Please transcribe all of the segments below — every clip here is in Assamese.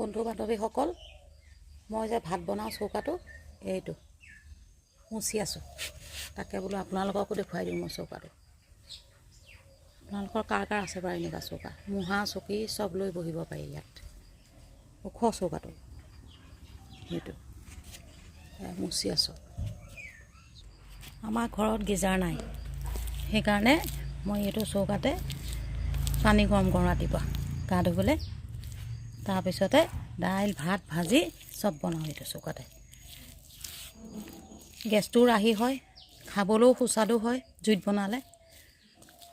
বন্ধু বান্ধৱীসকল, মই যে ভাত বনাওঁ চৌকাটো এইটো মুচি আছোঁ। তাকে বোলো আপোনালোককো দেখুৱাই দিওঁ মই চৌকাটো। আপোনালোকৰ কাৰ কাৰ আছে বাৰু এনেকুৱা চৌকা? মুঢ়া চকী চব লৈ বহিব পাৰি ইয়াত। ওখ চৌকাটো সেইটো মুচি আছোঁ। আমাৰ ঘৰত গিজাৰ নাই, সেইকাৰণে মই এইটো চৌকাতে পানী গৰম কৰোঁ ৰাতিপুৱা গা ধুবলৈ। তাৰপিছতে দাইল ভাত ভাজি চব বনাওঁ এইটো চৌকাতে। গেছটোও ৰাহি হয়, খাবলৈও সুস্বাদু হয় জুইত বনালে,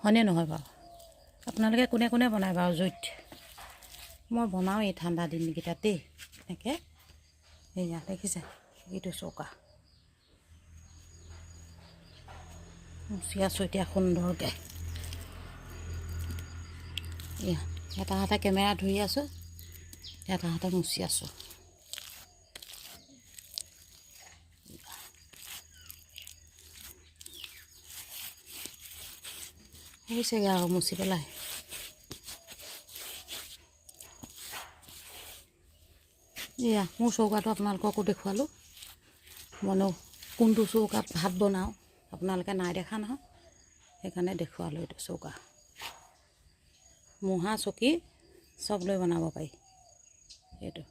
হয়নে নহয় বাৰু? আপোনালোকে কোনে কোনে বনায় বাৰু জুইত? মই বনাওঁ এই ঠাণ্ডা দিনকেইটাত দেই এনেকৈ। এয়া দেখিছে এইটো চৌকা মুচি আছোঁ এতিয়া সুন্দৰকৈ। এয়া এটা হাতে কেমেৰা ধৰি আছোঁ, এটা হাতে মুচি আছোঁ। হৈছেগৈ আৰু মুচি পেলাই। এয়া মোৰ চৌকাটো আপোনালোককো দেখুৱালোঁ। মইনো কোনটো চৌকাত ভাত বনাওঁ আপোনালোকে নাই দেখা নহয়, সেইকাৰণে দেখুৱালোঁ এইটো চৌকা। মুঢ়া চকী চব লৈ বনাব পাৰি এইটো।